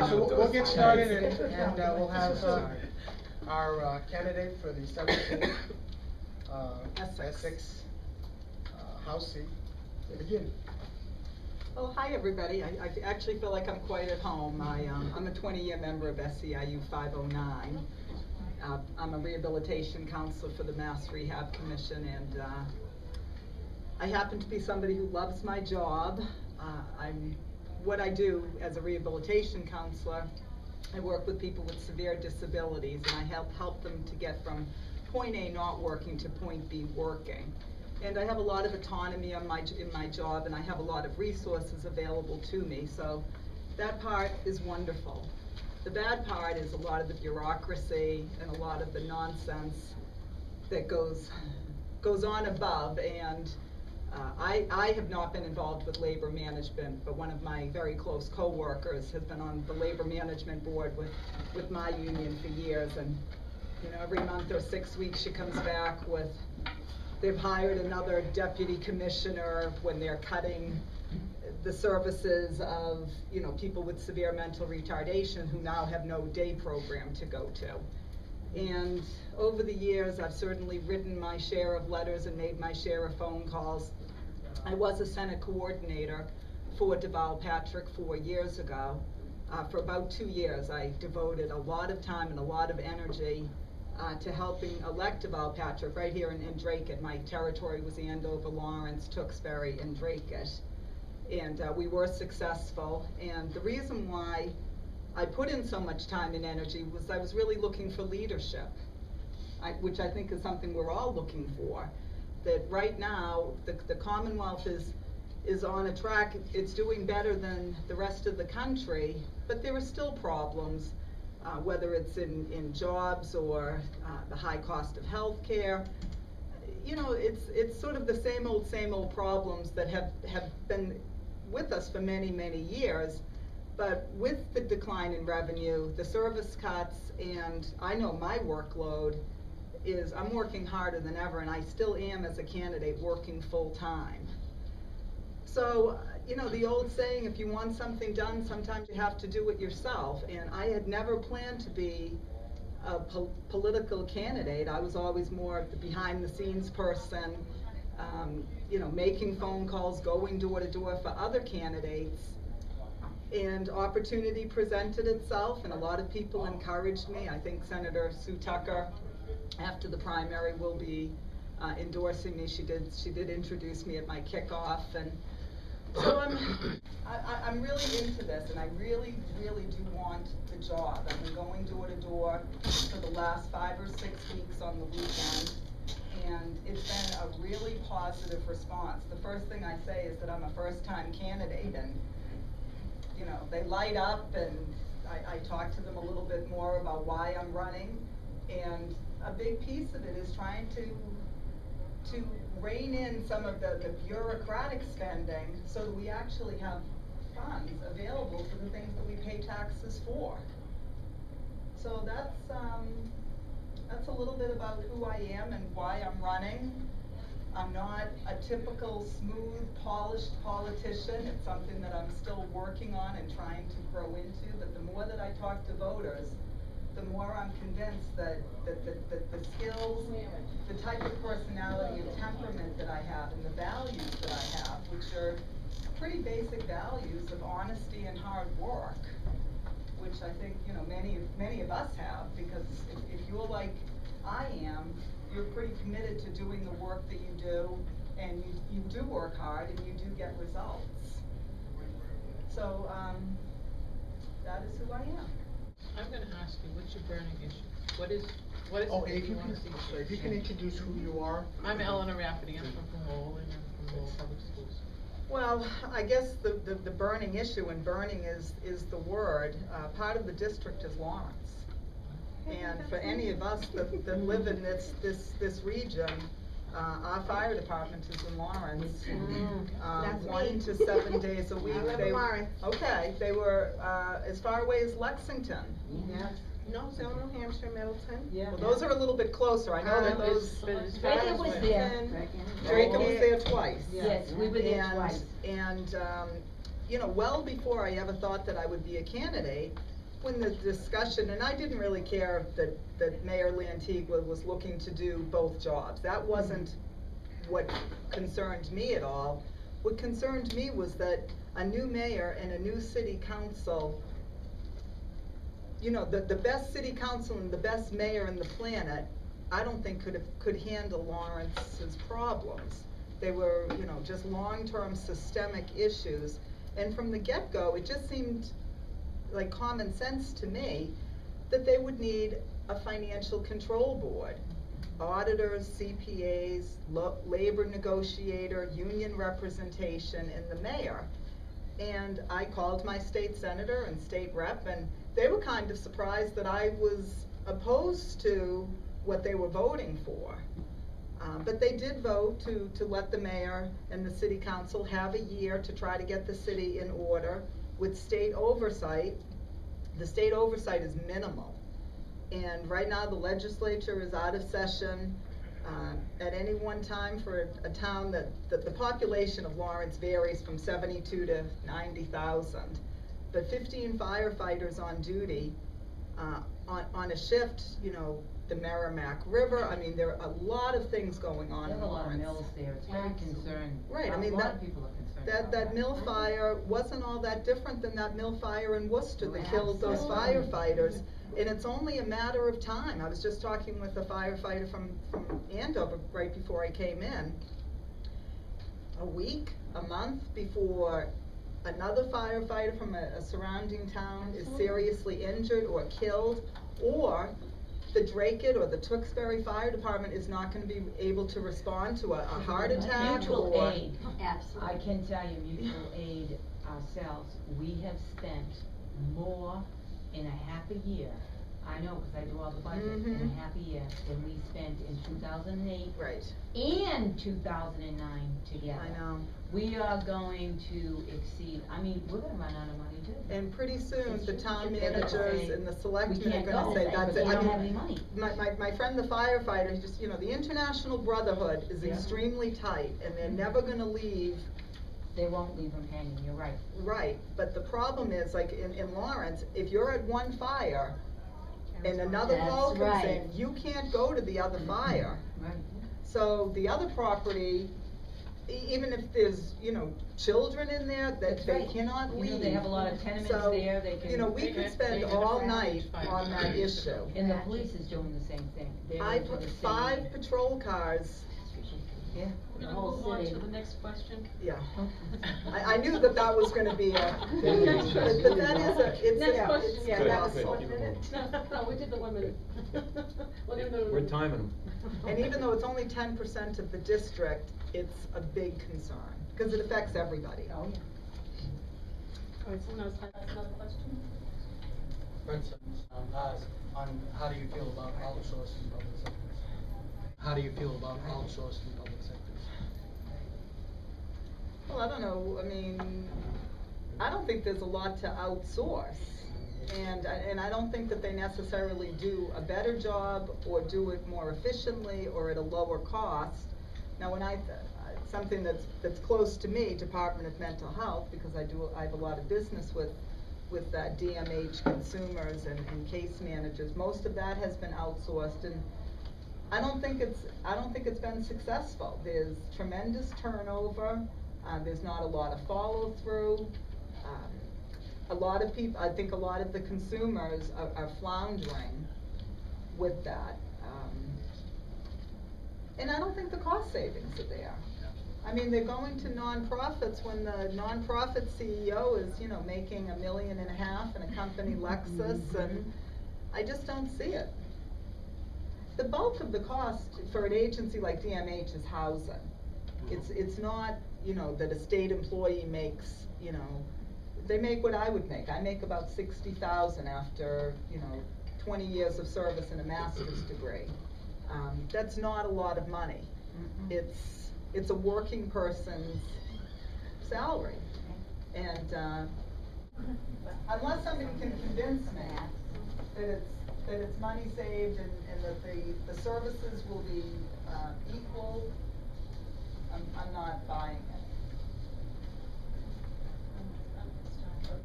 So we'll get started, and we'll have our candidate for the 17th Essex House seat begin. Well, hi everybody. I actually feel like I'm quite at home. I'm a 20-year member of SEIU 509. I'm a rehabilitation counselor for the Mass Rehab Commission, and I happen to be somebody who loves my job. What I do as a rehabilitation counselor, I work with people with severe disabilities, and I help them to get from point A not working to point B working. And I have a lot of autonomy in my job, and I have a lot of resources available to me, so that part is wonderful. The bad part is a lot of the bureaucracy and a lot of the nonsense that goes on above, and I have not been involved with labor management, but one of my very close co-workers has been on the labor management board with my union for years, and you know, every month or 6 weeks she comes back with, they've hired another deputy commissioner when they're cutting the services of, you know, people with severe mental retardation who now have no day program to go to. And over the years, I've certainly written my share of letters and made my share of phone calls. I was a Senate coordinator for Deval Patrick 4 years ago. For about 2 years, I devoted a lot of time and a lot of energy to helping elect Deval Patrick right here in Dracut. My territory was Andover, Lawrence, Tewksbury, and Dracut. And we were successful. And the reason why I put in so much time and energy was I was really looking for leadership, which I think is something we're all looking for. That right now, the Commonwealth is on a track, it's doing better than the rest of the country, but there are still problems, whether it's in jobs or the high cost of health care. You know, it's sort of the same old problems that have been with us for many, many years. But with the decline in revenue, the service cuts, and I know my workload is, I'm working harder than ever, and I still am as a candidate working full time. So, you know, the old saying, if you want something done, sometimes you have to do it yourself. And I had never planned to be a political candidate. I was always more the behind the scenes person, you know, making phone calls, going door to door for other candidates. And opportunity presented itself, and a lot of people encouraged me. I think Senator Sue Tucker, after the primary, will be endorsing me. She did introduce me at my kickoff, and so I'm really into this, and I really do want the job. I've been going door to door for the last 5 or 6 weeks on the weekend, and it's been a really positive response. The first thing I say is that I'm a first-time candidate, and you know, they light up, and I talk to them a little bit more about why I'm running, and a big piece of it is trying to rein in some of the bureaucratic spending so that we actually have funds available for the things that we pay taxes for. So that's a little bit about who I am and why I'm running. I'm not a typical smooth, polished politician. It's something that I'm still working on and trying to grow into, but the more that I talk to voters, the more I'm convinced that the skills, the type of personality and temperament that I have, and the values that I have, which are pretty basic values of honesty and hard work, which I think, you know, many of us have, because if you're like I am, you're pretty committed to doing the work that you do, and you do work hard, and you do get results. So that is who I am. I'm going to ask you, what's your burning issue? What is Oh, it that you want to see? if you can introduce who you are. I'm Eleanor Rafferty. I'm from Lowell, and I'm from Lowell Public Schools. Well, I guess the burning issue, and burning is the word, part of the district is Lawrence. And for any of us that live in this region, our fire department is in Lawrence. 1 to 7 days a week. They were as far away as Lexington. Yeah. No, so New Hampshire, Middleton. Yeah. Well, those are a little bit closer. I know that those. Dracut was there. Dracut was there twice. Yes, we were there twice. And well before I ever thought that I would be a candidate, when the discussion, and I didn't really care that Mayor Lantigua was looking to do both jobs. That wasn't what concerned me at all. What concerned me was that a new mayor and a new city council, the best city council and the best mayor on the planet, I don't think could handle Lawrence's problems. They were, just long-term systemic issues. And from the get-go, it just seemed like common sense to me that they would need a financial control board. Auditors, CPAs, labor negotiator, union representation, and the mayor. And I called my state senator and state rep, and they were kind of surprised that I was opposed to what they were voting for. But they did vote to let the mayor and the city council have a year to try to get the city in order with state oversight. The state oversight is minimal. And right now the legislature is out of session. At any one time for a town that the population of Lawrence varies from 72 to 90,000. But 15 firefighters on duty, on a shift, the Merrimack River. I mean, there are a lot of things going on in Lawrence. There are a lot of mills there. It's very concerning. Right. I mean, a lot of people are concerned. That mill fire wasn't all that different than that mill fire in Worcester that killed those firefighters. And it's only a matter of time. I was just talking with a firefighter from Andover right before I came in. A week, a month before another firefighter from a surrounding town is seriously injured or killed, or the Dracut or the Tewksbury Fire Department is not going to be able to respond to a heart attack. Mutual or aid. Absolutely. I can tell you, mutual aid ourselves, we have spent more in a half a year. I know, because I do all the budgets, in a half a year than we spent in 2008 Right. and 2009 together. I know. We are going to exceed, I mean, we're gonna run out of money too. And pretty soon, the town They're gonna managers say, and the "We selectmen are can't gonna go, say, because that's we it. I don't mean, have any money." My friend the firefighter, he just, the International Brotherhood is extremely tight, and they're never gonna leave. They won't leave them hanging, you're right. Right, but the problem is, like in Lawrence, if you're at one fire and another That's call comes right. in, you can't go to the other fire. Right. So the other property, even if there's, children in there, that That's they right. cannot leave. They have a lot of tenements So, there, they can. we could spend all night on that issue. And the police is doing the same thing. They're I into put the same- 5 patrol cars, Yeah. We're the gonna whole move on city. to the next question. yeah. I knew that was gonna be Next question. but that is it's Next a, question. it's Yeah, yeah, that was so- 1 minute. No, we did the 1 minute. We're timing them. And even though it's only 10% of the district, it's a big concern, because it affects everybody. Oh, yeah. All right, someone else has another question? Benson, on how do you feel about outsourcing public sectors? How do you feel about outsourcing public sectors? Well, I don't know, I mean, I don't think there's a lot to outsource. And I don't think that they necessarily do a better job or do it more efficiently or at a lower cost. Now, when something that's close to me, Department of Mental Health, because I have a lot of business with DMH consumers and case managers, most of that has been outsourced, and I don't think it's been successful. There's tremendous turnover. There's not a lot of follow through. A lot of people, I think a lot of the consumers are floundering with that. And I don't think the cost savings are there. I mean, they're going to nonprofits when the nonprofit CEO is, making $1.5 million in a company Lexus, and I just don't see it. The bulk of the cost for an agency like DMH is housing. It's not, that a state employee makes, they make what I would make. I make about $60,000 after, 20 years of service and a master's degree. That's not a lot of money. It's a working person's salary. And unless somebody can convince me that it's money saved and that the services will be equal, I'm not buying it.